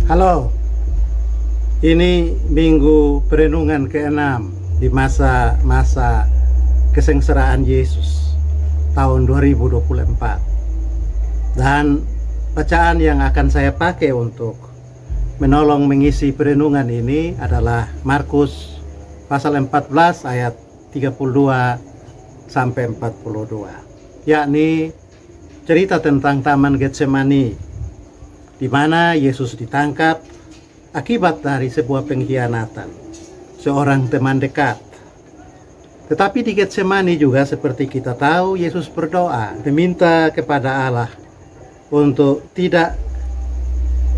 Halo, ini minggu perenungan ke-6 di masa-masa kesengsaraan Yesus tahun 2024. Dan bacaan yang akan saya pakai untuk menolong mengisi perenungan ini adalah Markus pasal 14 ayat 32 sampai 42, yakni cerita tentang Taman Getsemani, di mana Yesus ditangkap akibat dari sebuah pengkhianatan seorang teman dekat. Tetapi di Getsemani juga, seperti kita tahu, Yesus berdoa meminta kepada Allah untuk tidak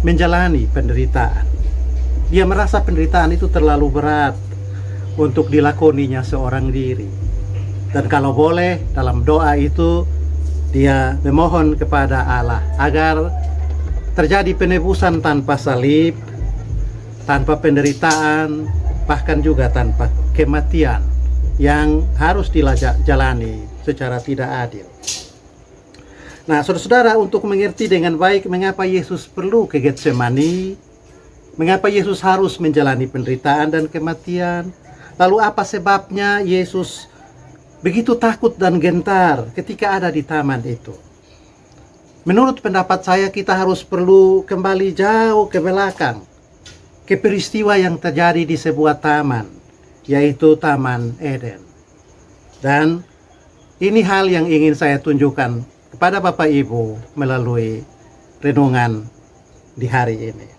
menjalani penderitaan. Dia merasa penderitaan itu terlalu berat untuk dilakoninya seorang diri. Dan kalau boleh, dalam doa itu dia memohon kepada Allah agar terjadi penebusan tanpa salib, tanpa penderitaan, bahkan juga tanpa kematian yang harus dijalani secara tidak adil. Nah, saudara-saudara, untuk mengerti dengan baik mengapa Yesus perlu ke Getsemani, mengapa Yesus harus menjalani penderitaan dan kematian, lalu apa sebabnya Yesus begitu takut dan gentar ketika ada di taman itu. Menurut pendapat saya, kita harus perlu kembali jauh ke belakang, ke peristiwa yang terjadi di sebuah taman, yaitu Taman Eden. Dan ini hal yang ingin saya tunjukkan kepada Bapak Ibu melalui renungan di hari ini.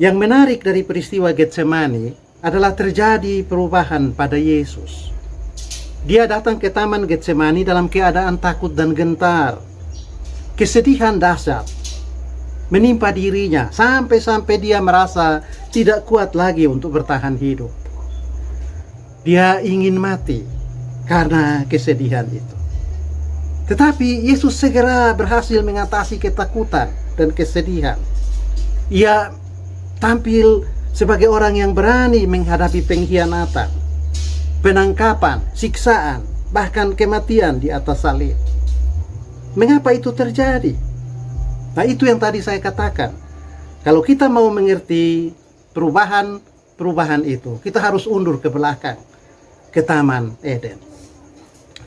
Yang menarik dari peristiwa Getsemani adalah terjadi perubahan pada Yesus. Dia datang ke Taman Getsemani dalam keadaan takut dan gentar. Kesedihan dahsyat menimpa dirinya sampai-sampai dia merasa tidak kuat lagi untuk bertahan hidup. Dia ingin mati karena kesedihan itu. Tetapi Yesus segera berhasil mengatasi ketakutan dan kesedihan. Ia tampil sebagai orang yang berani menghadapi pengkhianatan, penangkapan, siksaan, bahkan kematian di atas salib. Mengapa itu terjadi? Nah, itu yang tadi saya katakan. Kalau kita mau mengerti perubahan itu, kita harus undur ke belakang, ke Taman Eden.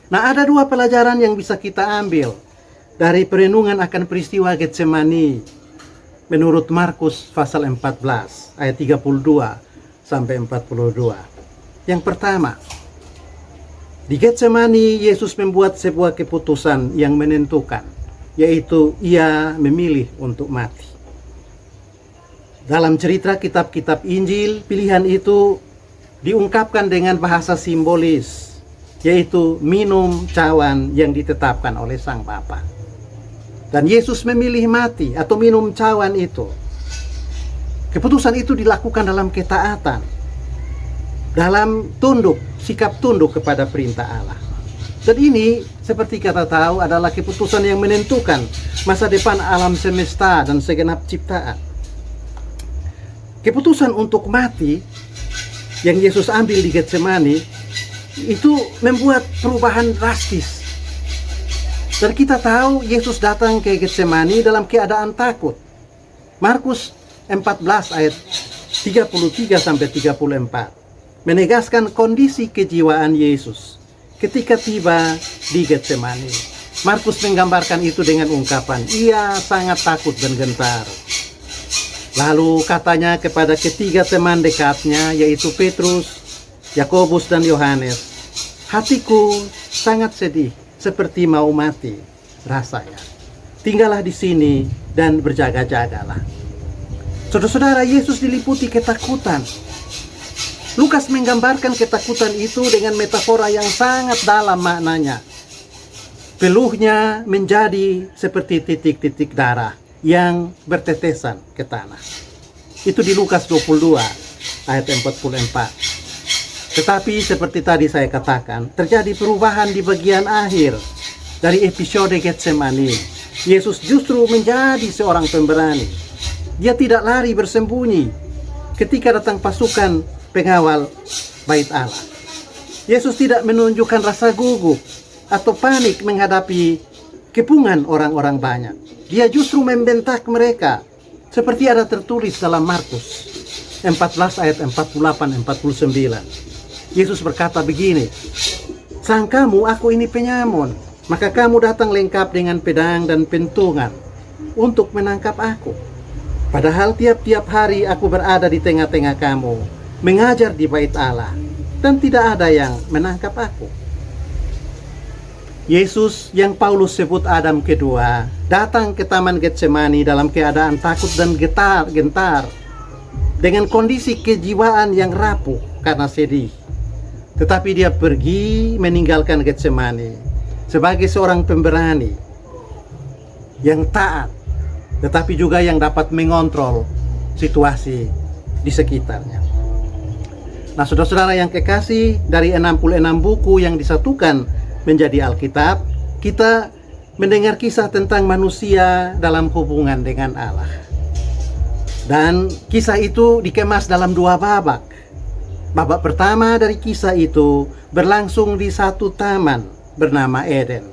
Nah, ada dua pelajaran yang bisa kita ambil dari perenungan akan peristiwa Getsemani menurut Markus pasal 14 ayat 32 sampai 42. Yang pertama, di Getsemani Yesus membuat sebuah keputusan yang menentukan, yaitu ia memilih untuk mati. Dalam cerita kitab-kitab Injil, pilihan itu diungkapkan dengan bahasa simbolis, yaitu minum cawan yang ditetapkan oleh Sang Bapa. Dan Yesus memilih mati atau minum cawan itu. Keputusan itu dilakukan dalam ketaatan, dalam sikap tunduk kepada perintah Allah. Dan ini, seperti kita tahu, adalah keputusan yang menentukan masa depan alam semesta dan segenap ciptaan. Keputusan untuk mati yang Yesus ambil di Getsemani itu membuat perubahan drastis. Dan kita tahu Yesus datang ke Getsemani dalam keadaan takut. Markus 14 ayat 33 sampai 34 menegaskan kondisi kejiwaan Yesus ketika tiba di Getsemani. Markus menggambarkan itu dengan ungkapan, ia sangat takut dan gentar. Lalu katanya kepada ketiga teman dekatnya, yaitu Petrus, Yakobus, dan Yohanes, hatiku sangat sedih, seperti mau mati rasanya. Tinggallah di sini dan berjaga-jagalah. Saudara-saudara, Yesus diliputi ketakutan. Lukas menggambarkan ketakutan itu dengan metafora yang sangat dalam maknanya. Peluhnya menjadi seperti titik-titik darah yang bertetesan ke tanah. Itu di Lukas 22 ayat 44. Tetapi seperti tadi saya katakan, terjadi perubahan di bagian akhir dari episode Getsemani. Yesus justru menjadi seorang pemberani. Dia tidak lari bersembunyi ketika datang pasukan pengawal bait Allah. Yesus tidak menunjukkan rasa gugup atau panik menghadapi kepungan orang-orang banyak. Dia justru membentak mereka Seperti ada tertulis dalam Markus 14 ayat 48-49. Yesus berkata begini, "Sangkamu aku ini penyamun, maka kamu datang lengkap dengan pedang dan pentungan untuk menangkap aku. Padahal tiap-tiap hari aku berada di tengah-tengah kamu, mengajar di bait Allah, dan tidak ada yang menangkap aku." Yesus yang Paulus sebut Adam kedua, datang ke Taman Getsemani dalam keadaan takut dan gentar, dengan kondisi kejiwaan yang rapuh karena sedih. Tetapi dia pergi meninggalkan Getsemani sebagai seorang pemberani yang taat, tetapi juga yang dapat mengontrol situasi di sekitarnya. Nah, saudara-saudara yang kekasih, dari 66 buku yang disatukan menjadi Alkitab, kita mendengar kisah tentang manusia dalam hubungan dengan Allah. Dan kisah itu dikemas dalam 2 babak. Babak pertama dari kisah itu berlangsung di satu taman bernama Eden.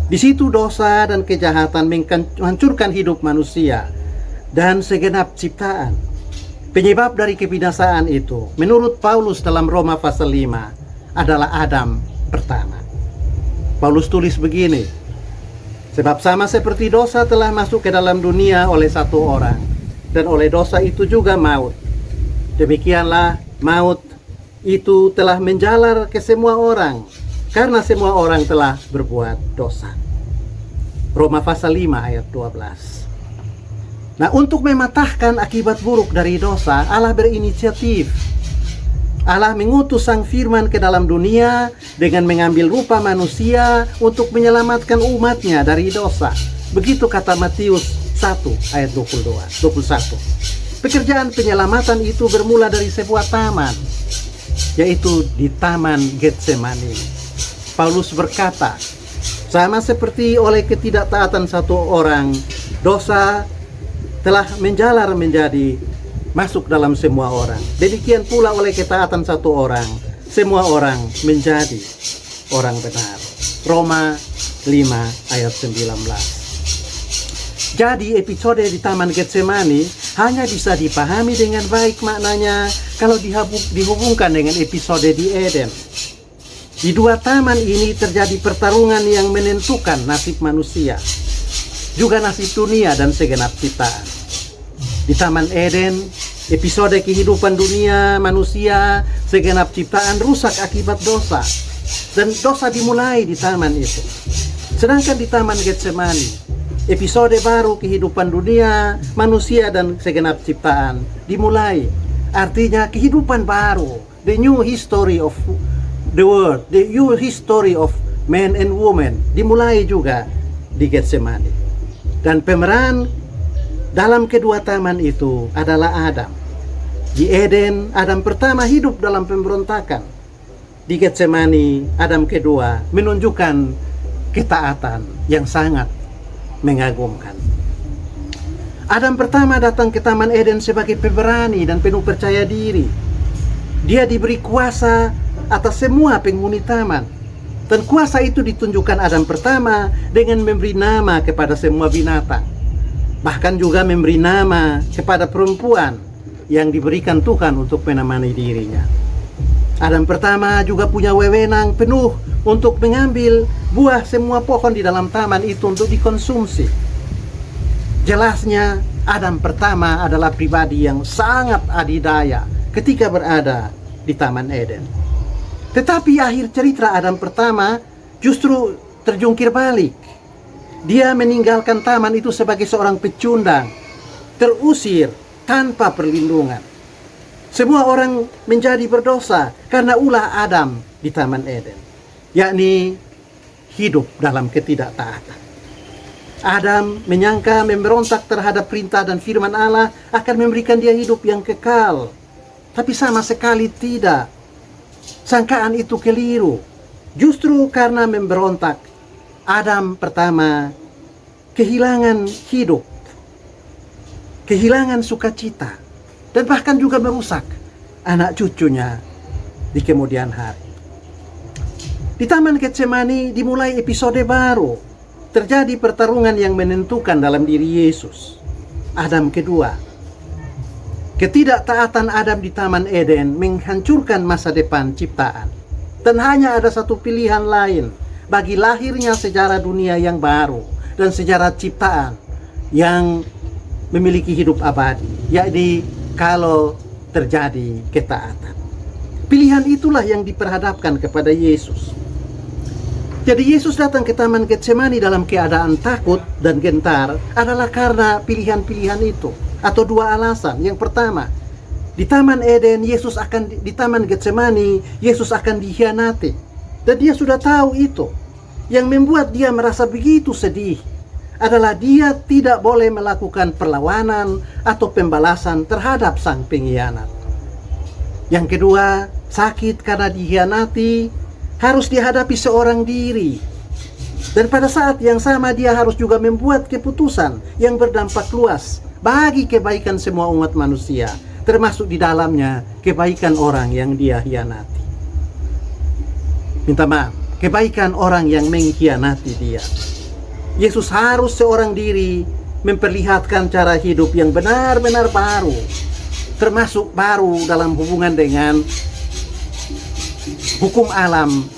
Di situ dosa dan kejahatan menghancurkan hidup manusia dan segenap ciptaan. Penyebab dari kebinasaan itu, menurut Paulus dalam Roma pasal 5, adalah Adam pertama. Paulus tulis begini, "Sebab sama seperti dosa telah masuk ke dalam dunia oleh satu orang, dan oleh dosa itu juga maut. Demikianlah maut itu telah menjalar ke semua orang, karena semua orang telah berbuat dosa." Roma pasal 5 ayat 12. Nah, untuk mematahkan akibat buruk dari dosa, Allah berinisiatif. Allah mengutus Sang Firman ke dalam dunia dengan mengambil rupa manusia untuk menyelamatkan umatnya dari dosa. Begitu kata Matius 1 ayat 21. Pekerjaan penyelamatan itu bermula dari sebuah taman, yaitu di Taman Getsemani. Paulus berkata, sama seperti oleh ketidaktaatan satu orang, dosa telah menjalar menjadi masuk dalam semua orang. Demikian pula oleh ketaatan satu orang, semua orang menjadi orang benar. Roma 5 ayat 19. Jadi episode di Taman Getsemani hanya bisa dipahami dengan baik maknanya kalau dihubungkan dengan episode di Eden. Di 2 taman ini terjadi pertarungan yang menentukan nasib manusia, juga nasib dunia dan segenap ciptaan. Di Taman Eden, episode kehidupan dunia, manusia, segenap ciptaan rusak akibat dosa. Dan dosa dimulai di taman itu. Sedangkan di Taman Getsemani, episode baru kehidupan dunia, manusia, dan segenap ciptaan dimulai. Artinya kehidupan baru, the new history of the world, the new history of man and woman, dimulai juga di Getsemani. Dan pemeran dalam kedua taman itu adalah Adam. Di Eden, Adam pertama hidup dalam pemberontakan. Di Getsemani, Adam kedua menunjukkan ketaatan yang sangat mengagumkan. Adam pertama datang ke Taman Eden sebagai pemberani dan penuh percaya diri. Dia diberi kuasa atas semua penghuni taman. Dan kuasa itu ditunjukkan Adam pertama dengan memberi nama kepada semua binatang. Bahkan juga memberi nama kepada perempuan yang diberikan Tuhan untuk menemani dirinya. Adam pertama juga punya wewenang penuh untuk mengambil buah semua pohon di dalam taman itu untuk dikonsumsi. Jelasnya Adam pertama adalah pribadi yang sangat adidaya ketika berada di Taman Eden. Tetapi akhir cerita Adam pertama justru terjungkir balik. Dia meninggalkan taman itu sebagai seorang pecundang, terusir tanpa perlindungan. Semua orang menjadi berdosa karena ulah Adam di Taman Eden, yakni hidup dalam ketidaktaatan. Adam menyangka memberontak terhadap perintah dan firman Allah akan memberikan dia hidup yang kekal. Tapi sama sekali tidak. Sangkaan itu keliru. Justru karena memberontak, Adam pertama kehilangan hidup, kehilangan sukacita, dan bahkan juga merusak anak cucunya di kemudian hari. Di Taman Getsemani dimulai episode baru. Terjadi pertarungan yang menentukan dalam diri Yesus. Adam kedua. Ketidaktaatan Adam di Taman Eden menghancurkan masa depan ciptaan. Dan hanya ada satu pilihan lain bagi lahirnya sejarah dunia yang baru dan sejarah ciptaan yang memiliki hidup abadi, yakni kalau terjadi ketaatan. Pilihan itulah yang diperhadapkan kepada Yesus. Jadi Yesus datang ke Taman Getsemani dalam keadaan takut dan gentar adalah karena pilihan-pilihan itu, atau dua alasan. Yang pertama, di Taman Eden di Taman Getsemani Yesus akan dikhianati, dan dia sudah tahu itu. Yang membuat dia merasa begitu sedih adalah dia tidak boleh melakukan perlawanan atau pembalasan terhadap sang pengkhianat. Yang kedua, sakit karena dikhianati harus dihadapi seorang diri. Dan pada saat yang sama dia harus juga membuat keputusan yang berdampak luas bagi kebaikan semua umat manusia, termasuk di dalamnya kebaikan orang yang dia hianati. Minta maaf, kebaikan orang yang mengkhianati dia. Yesus harus seorang diri memperlihatkan cara hidup yang benar-benar baru, termasuk baru dalam hubungan dengan hukum alam,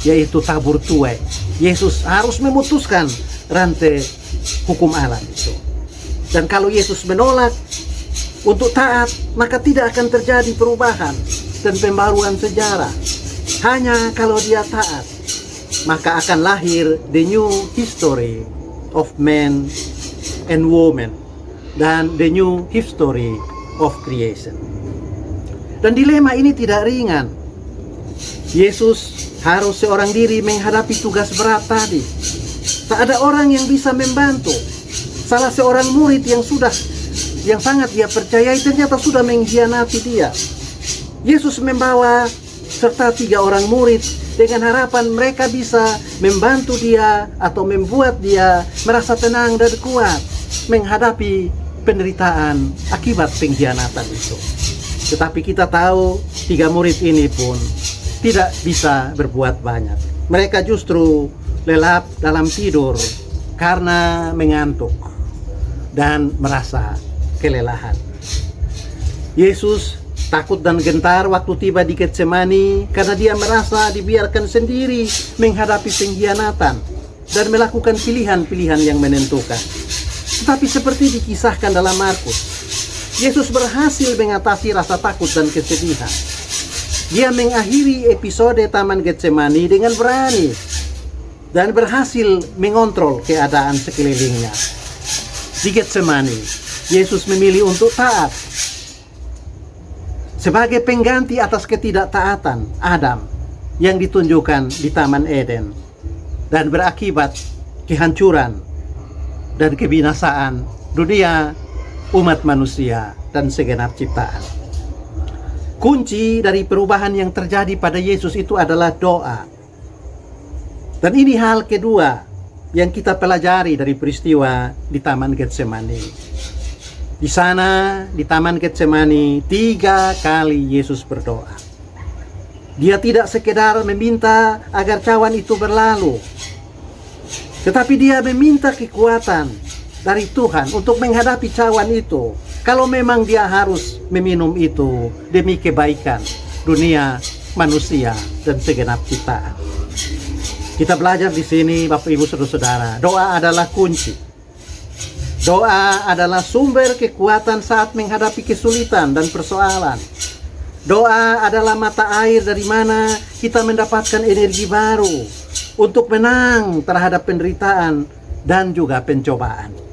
yaitu tabur tuai. Yesus harus memutuskan rantai hukum alam itu. Dan kalau Yesus menolak untuk taat, maka tidak akan terjadi perubahan dan pembaruan sejarah. Hanya kalau dia taat, maka akan lahir the new history of man and woman, dan the new history of creation. Dan dilema ini tidak ringan. Yesus harus seorang diri menghadapi tugas berat tadi. Tak ada orang yang bisa membantu. Salah seorang murid yang sangat dia percayai ternyata sudah mengkhianati dia. Yesus membawa serta 3 orang murid dengan harapan mereka bisa membantu dia atau membuat dia merasa tenang dan kuat menghadapi penderitaan akibat pengkhianatan itu. Tetapi kita tahu 3 murid ini pun tidak bisa berbuat banyak. Mereka justru lelap dalam tidur karena mengantuk dan merasa kelelahan. Yesus takut dan gentar waktu tiba di Getsemani karena dia merasa dibiarkan sendiri menghadapi pengkhianatan dan melakukan pilihan-pilihan yang menentukan. Tetapi seperti dikisahkan dalam Markus, Yesus berhasil mengatasi rasa takut dan kesedihan. Dia mengakhiri episode Taman Getsemani dengan berani dan berhasil mengontrol keadaan sekelilingnya. Di Getsemani, Yesus memilih untuk taat sebagai pengganti atas ketidaktaatan Adam yang ditunjukkan di Taman Eden dan berakibat kehancuran dan kebinasaan dunia, umat manusia, dan segenap ciptaan. Kunci dari perubahan yang terjadi pada Yesus itu adalah doa. Dan ini hal kedua yang kita pelajari dari peristiwa di Taman Getsemani. Di sana, di Taman Getsemani, 3 kali Yesus berdoa. Dia tidak sekedar meminta agar cawan itu berlalu, tetapi dia meminta kekuatan dari Tuhan untuk menghadapi cawan itu. Kalau memang dia harus meminum itu demi kebaikan dunia, manusia, dan segenap ciptaan. Kita belajar di sini, Bapak Ibu Saudara-saudara, doa adalah kunci. Doa adalah sumber kekuatan saat menghadapi kesulitan dan persoalan. Doa adalah mata air dari mana kita mendapatkan energi baru untuk menang terhadap penderitaan dan juga pencobaan.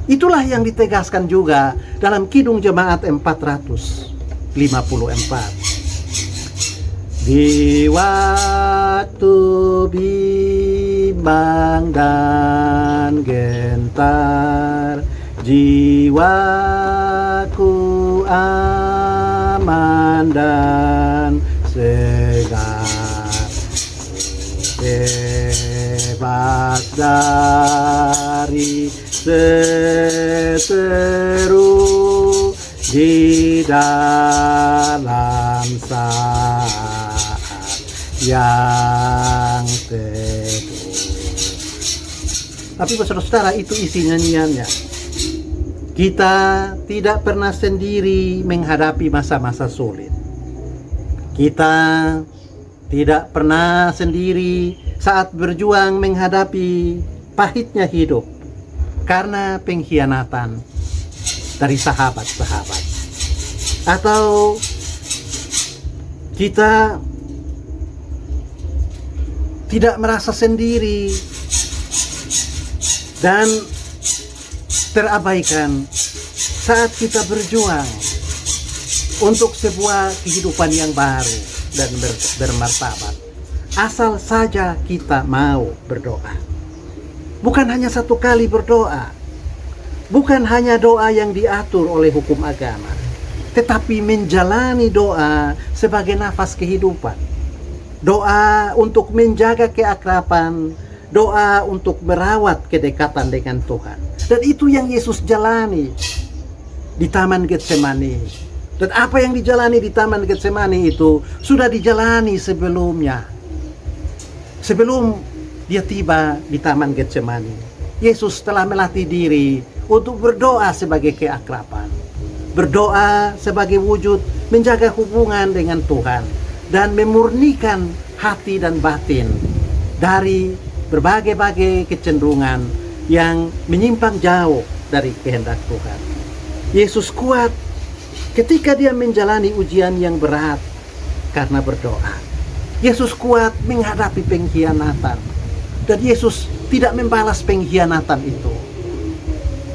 Itulah yang ditegaskan juga dalam Kidung Jemaat 454. Di waktu bimbang dan gentar, jiwaku aman dan segar, bebas dari seteru di dalam saat yang teduh. Tapi saudara-saudara, itu isi nyanyiannya. Kita tidak pernah sendiri menghadapi masa-masa sulit. Kita tidak pernah sendiri saat berjuang menghadapi pahitnya hidup karena pengkhianatan dari sahabat-sahabat. Atau kita tidak merasa sendiri dan terabaikan saat kita berjuang untuk sebuah kehidupan yang baru dan bermartabat. Asal saja kita mau berdoa. Bukan hanya satu kali berdoa. Bukan hanya doa yang diatur oleh hukum agama, tetapi menjalani doa sebagai nafas kehidupan. Doa untuk menjaga keakraban, doa untuk merawat kedekatan dengan Tuhan. Dan itu yang Yesus jalani di Taman Getsemani. Dan apa yang dijalani di Taman Getsemani itu sudah dijalani sebelumnya. Sebelum dia tiba di Taman Getsemani, Yesus telah melatih diri untuk berdoa sebagai keakraban. Berdoa sebagai wujud menjaga hubungan dengan Tuhan dan memurnikan hati dan batin dari berbagai-bagai kecenderungan yang menyimpang jauh dari kehendak Tuhan. Yesus kuat ketika dia menjalani ujian yang berat karena berdoa. Yesus kuat menghadapi pengkhianatan, dan Yesus tidak membalas pengkhianatan itu,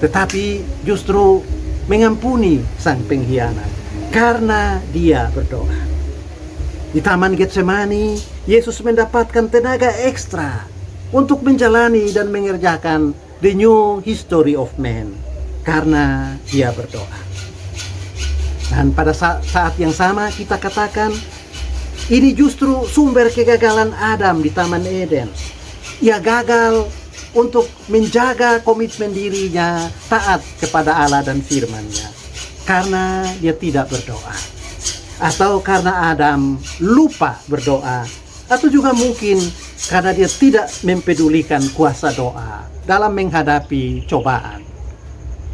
tetapi justru mengampuni sang pengkhianat karena dia berdoa. Di Taman Getsemani, Yesus mendapatkan tenaga ekstra untuk menjalani dan mengerjakan the new history of man karena dia berdoa. Dan pada saat yang sama kita katakan, ini justru sumber kegagalan Adam di Taman Eden. Ia gagal untuk menjaga komitmen dirinya taat kepada Allah dan firman-Nya karena dia tidak berdoa. Atau karena Adam lupa berdoa, atau juga mungkin karena dia tidak mempedulikan kuasa doa dalam menghadapi cobaan,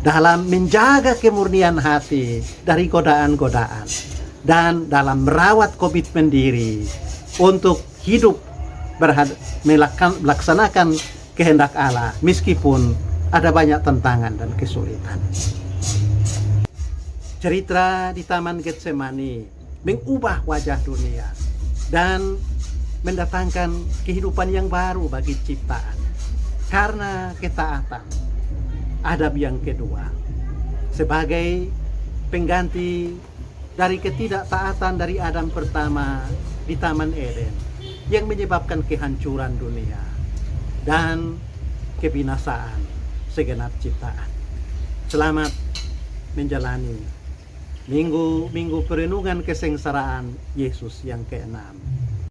dalam menjaga kemurnian hati dari godaan-godaan, dan dalam merawat komitmen diri untuk hidup melaksanakan kehendak Allah meskipun ada banyak tantangan dan kesulitan. Cerita di Taman Getsemani mengubah wajah dunia dan mendatangkan kehidupan yang baru bagi ciptaan karena ketaatan Adam yang kedua sebagai pengganti dari ketidaktaatan dari Adam pertama di Taman Eden yang menyebabkan kehancuran dunia dan kebinasaan segenap ciptaan. Selamat menjalani minggu perenungan kesengsaraan Yesus yang ke-6.